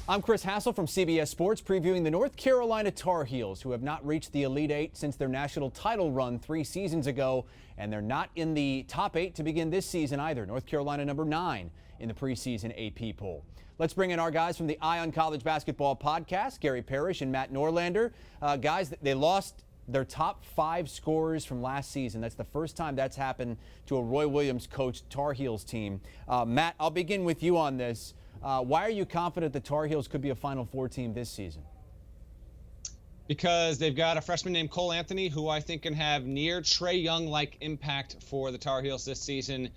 I'm Chris Hassel from CBS Sports, previewing the North Carolina Tar Heels, who have not reached the Elite Eight since their national title run 3 seasons ago, and they're not in the top 8 to begin this season either. North Carolina number 9 in the preseason AP poll. Let's bring in our guys from the Eye on College Basketball podcast, Gary Parrish and Matt Norlander. Guys, they lost their top 5 scorers from last season. That's the first time that's happened to a Roy Williams coached Tar Heels team. Matt, I'll begin with you on this. Why are you confident the Tar Heels could be a Final Four team this season? Because they've got a freshman named Cole Anthony, who I think can have near Trae Young-like impact for the Tar Heels this season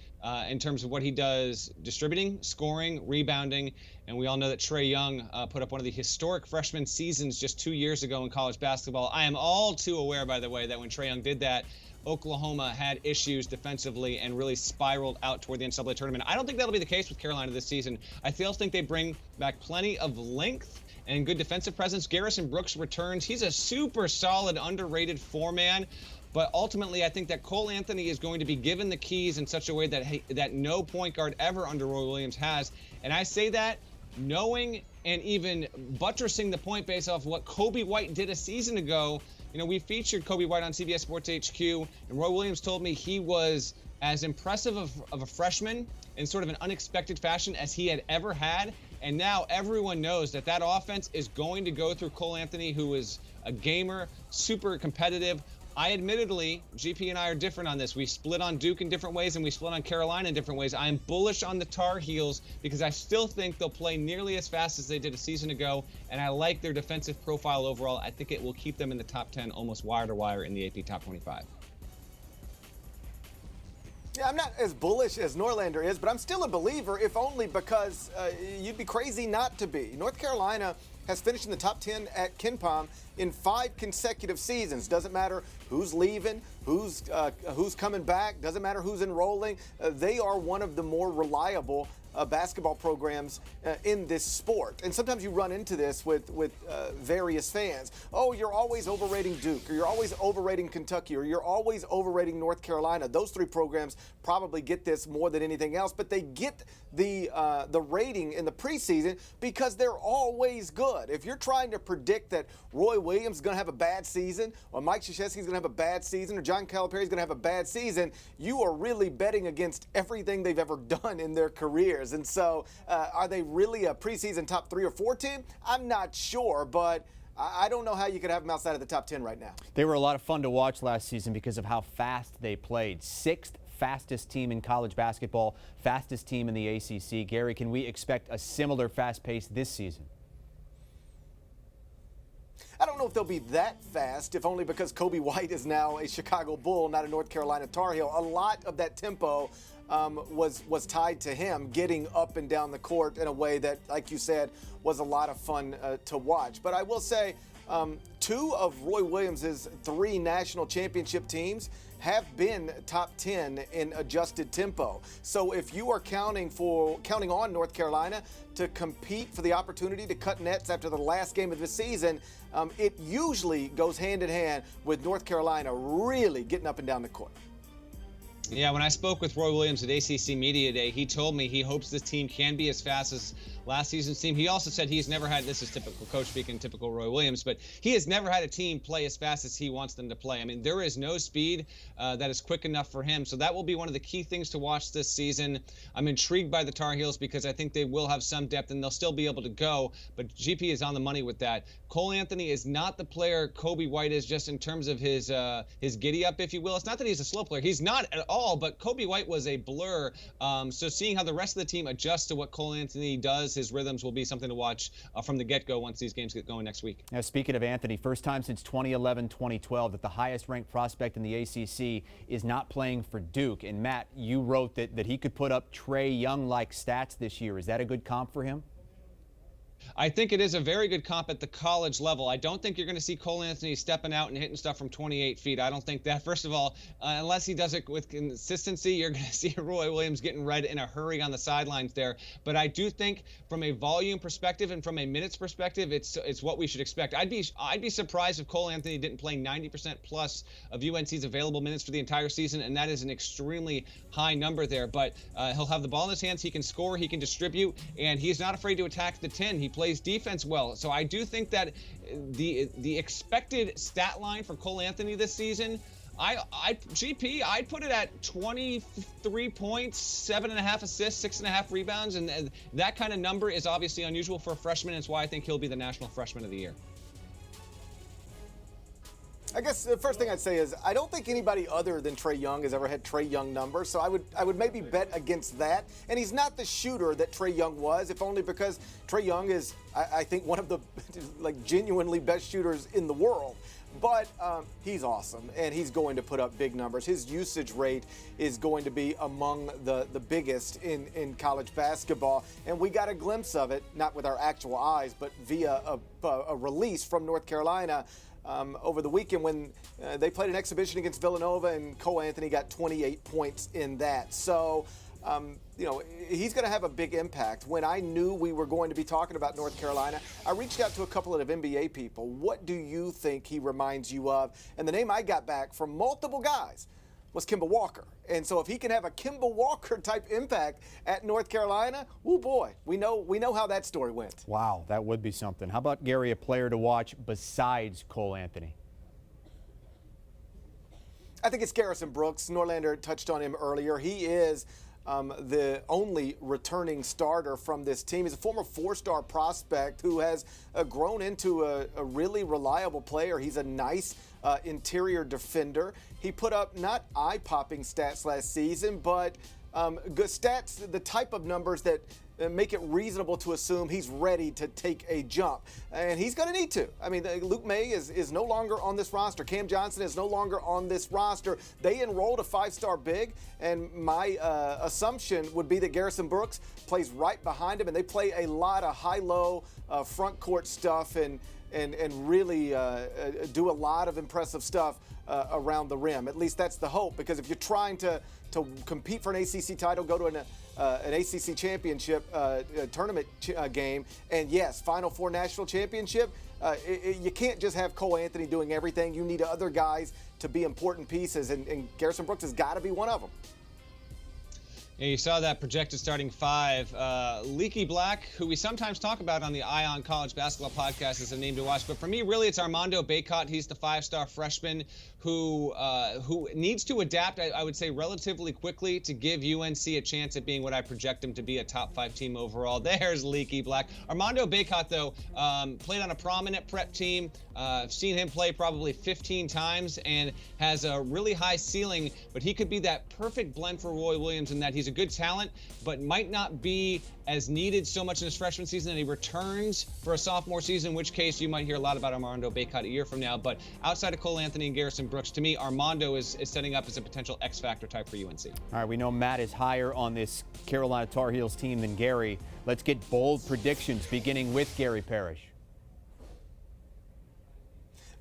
in terms of what he does distributing, scoring, rebounding. And we all know that Trae Young put up one of the historic freshman seasons just 2 years ago in college basketball. I am all too aware, by the way, that when Trae Young did that, Oklahoma had issues defensively and really spiraled out toward the NCAA tournament. I don't think that'll be the case with Carolina this season. I still think they bring back plenty of length and good defensive presence. Garrison Brooks returns. He's a super solid, underrated 4-man. But ultimately, I think that Cole Anthony is going to be given the keys in such a way that no point guard ever under Roy Williams has. And I say that knowing and even buttressing the point based off what Kobe White did a season ago. You know, we featured Kobe White on CBS Sports HQ, and Roy Williams told me he was as impressive of a freshman in sort of an unexpected fashion as he had ever had. And now everyone knows that that offense is going to go through Cole Anthony, who is a gamer, super competitive. I admittedly, GP and I are different on this. We split on Duke in different ways, and we split on Carolina in different ways. I am bullish on the Tar Heels because I still think they'll play nearly as fast as they did a season ago, and I like their defensive profile overall. I think it will keep them in the top 10 almost wire to wire in the AP Top 25. Yeah, I'm not as bullish as Norlander is, but I'm still a believer, if only because you'd be crazy not to be. North Carolina has finished in the top 10 at KenPom in 5 consecutive seasons. Doesn't matter who's leaving, who's coming back, doesn't matter who's enrolling. They are one of the more reliable basketball programs in this sport. And sometimes you run into this with various fans. Oh, you're always overrating Duke, or you're always overrating Kentucky, or you're always overrating North Carolina. Those 3 programs probably get this more than anything else, but they get the rating in the preseason because they're always good. If you're trying to predict that Roy Williams is going to have a bad season, or Mike Krzyzewski is going to have a bad season, or John Calipari is going to have a bad season, you are really betting against everything they've ever done in their careers. And so are they really a preseason top 3 or 4 team? I'm not sure, but I don't know how you could have them outside of the top 10 right now. They were a lot of fun to watch last season because of how fast they played. 6th fastest team in college basketball, fastest team in the ACC. Gary, can we expect a similar fast pace this season? I don't know if they'll be that fast, if only because Kobe White is now a Chicago Bull, not a North Carolina Tar Heel. A lot of that tempo was tied to him getting up and down the court in a way that, like you said, was a lot of fun to watch. But I will say 2 of Roy Williams' 3 national championship teams have been top 10 in adjusted tempo. So if you are counting on North Carolina to compete for the opportunity to cut nets after the last game of the season, it usually goes hand in hand with North Carolina really getting up and down the court. Yeah, when I spoke with Roy Williams at ACC Media Day, he told me he hopes this team can be as fast as last season's team. He also said he's never had, this is typical coach speaking, typical Roy Williams, but he has never had a team play as fast as he wants them to play. I mean, there is no speed that is quick enough for him. So that will be one of the key things to watch this season. I'm intrigued by the Tar Heels because I think they will have some depth and they'll still be able to go, but GP is on the money with that. Cole Anthony is not the player Kobe White is just in terms of his giddy up, if you will. It's not that he's a slow player. He's not at all, but Kobe White was a blur. So seeing how the rest of the team adjusts to what Cole Anthony does, his rhythms will be something to watch from the get-go once these games get going next week. Now, speaking of Anthony, first time since 2011-2012 that the highest-ranked prospect in the ACC is not playing for Duke. And Matt, you wrote that he could put up Trae Young-like stats this year. Is that a good comp for him? I think it is a very good comp at the college level. I don't think you're going to see Cole Anthony stepping out and hitting stuff from 28 feet. I don't think that. First of all, unless he does it with consistency, you're going to see Roy Williams getting red in a hurry on the sidelines there. But I do think from a volume perspective and from a minutes perspective, it's what we should expect. I'd be surprised if Cole Anthony didn't play 90% plus of UNC's available minutes for the entire season, and that is an extremely high number there. But he'll have the ball in his hands. He can score. He can distribute, and he's not afraid to attack the 10. He plays defense well. So I do think that the expected stat line for Cole Anthony this season, I'd put it at 23 points, 7.5 assists, 6.5 rebounds, and that kind of number is obviously unusual for a freshman. It's why I think he'll be the National Freshman of the Year. I guess the first thing I'd say is I don't think anybody other than Trae Young has ever had Trae Young numbers, so I would maybe bet against that. And he's not the shooter that Trae Young was, if only because Trae Young is, I think, one of the genuinely best shooters in the world. But he's awesome, and he's going to put up big numbers. His usage rate is going to be among the biggest in college basketball, and we got a glimpse of it, not with our actual eyes, but via a release from North Carolina over the weekend when they played an exhibition against Villanova, and Cole Anthony got 28 points in that. So, he's going to have a big impact. When I knew we were going to be talking about North Carolina, I reached out to a couple of NBA people. What do you think he reminds you of? And the name I got back from multiple guys was Kemba Walker. And so if he can have a Kemba Walker type impact at North Carolina, oh boy, we know how that story went. Wow, that would be something. How about, Gary, a player to watch besides Cole Anthony? I think it's Garrison Brooks. Norlander touched on him earlier. He is the only returning starter from this team. He's a former four-star prospect who has grown into a really reliable player. He's a nice interior defender. He put up not eye-popping stats last season, but good stats, the type of numbers that make it reasonable to assume he's ready to take a jump. And he's going to need to. I mean, Luke May is no longer on this roster. Cam Johnson is no longer on this roster. They enrolled a five-star big, and my assumption would be that Garrison Brooks plays right behind him, and they play a lot of high-low front court stuff and really do a lot of impressive stuff around the rim. At least that's the hope, because if you're trying to compete for an ACC title, go to an ACC championship tournament game, and yes, Final Four national championship, you can't just have Cole Anthony doing everything. You need other guys to be important pieces, and Garrison Brooks has got to be one of them. Yeah, you saw that projected starting five. Leaky Black, who we sometimes talk about on the Ion College Basketball Podcast, is a name to watch. But for me, really, it's Armando Bacot. He's the five-star freshman who needs to adapt, I would say, relatively quickly to give UNC a chance at being what I project him to be, a top 5 team overall. There's Leaky Black. Armando Bacot, though, played on a prominent prep team. I've seen him play probably 15 times and has a really high ceiling, but he could be that perfect blend for Roy Williams in that he's a good talent, but might not be as needed so much in his freshman season, and he returns for a sophomore season, in which case you might hear a lot about Armando Bacot a year from now. But outside of Cole Anthony and Garrison Brooks, to me, Armando is setting up as a potential X-factor type for UNC. All right, we know Matt is higher on this Carolina Tar Heels team than Gary. Let's get bold predictions, beginning with Gary Parrish.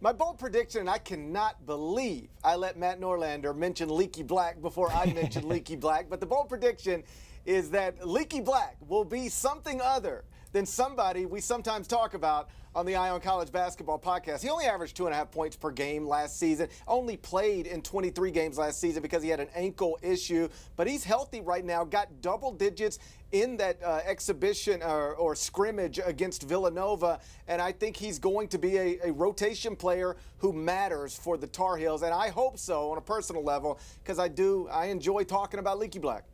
My bold prediction, and I cannot believe I let Matt Norlander mention Leaky Black before I mentioned Leaky Black, but the bold prediction is that Leaky Black will be something other than somebody we sometimes talk about on the Ion College Basketball Podcast. He only averaged 2.5 points per game last season, only played in 23 games last season because he had an ankle issue, but he's healthy right now, got double digits in that exhibition or scrimmage against Villanova, and I think he's going to be a rotation player who matters for the Tar Heels, and I hope so on a personal level, because I enjoy talking about Leaky Black.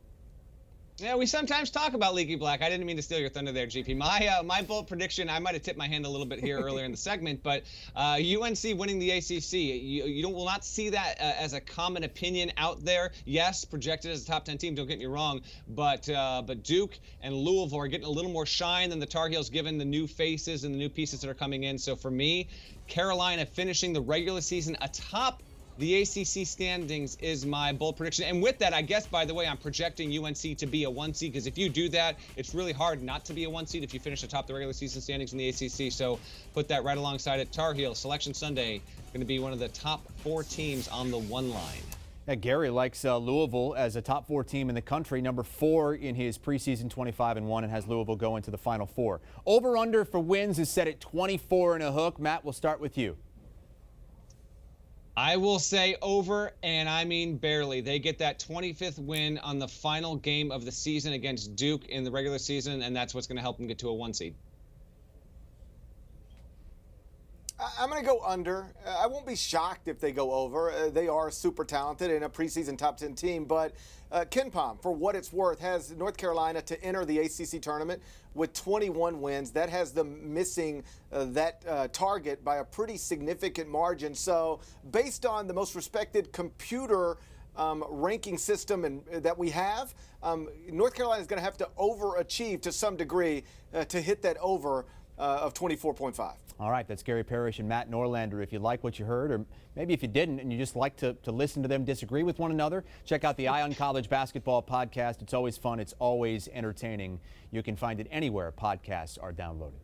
Yeah, we sometimes talk about Leaky Black. I didn't mean to steal your thunder there, GP. My bold prediction, I might have tipped my hand a little bit here earlier in the segment, but UNC winning the ACC. You will not see that as a common opinion out there. Yes, projected as a top 10 team, don't get me wrong, but Duke and Louisville are getting a little more shine than the Tar Heels given the new faces and the new pieces that are coming in. So for me, Carolina finishing the regular season atop the ACC standings is my bold prediction. And with that, I guess, by the way, I'm projecting UNC to be a 1 seed, because if you do that, it's really hard not to be a 1 seed if you finish atop the regular season standings in the ACC. So put that right alongside it. Tar Heels, Selection Sunday, going to be one of the top 4 teams on the 1 line. Yeah, Gary likes Louisville as a top 4 team in the country, number 4 in his preseason 25-1, and has Louisville go into the Final Four. Over-under for wins is set at 24 and a hook. Matt, we'll start with you. I will say over, and I mean barely. They get that 25th win on the final game of the season against Duke in the regular season, and that's what's going to help them get to a 1 seed. I'm going to go under. I won't be shocked if they go over. They are super talented and a preseason top 10 team. But KenPom, for what it's worth, has North Carolina to enter the ACC tournament with 21 wins. That has them missing that target by a pretty significant margin. So based on the most respected computer ranking system that we have, North Carolina is going to have to overachieve to some degree to hit that over of 24.5. All right, that's Gary Parrish and Matt Norlander. If you like what you heard, or maybe if you didn't and you just like to listen to them disagree with one another, check out the Eye on College Basketball podcast. It's always fun. It's always entertaining. You can find it anywhere podcasts are downloaded.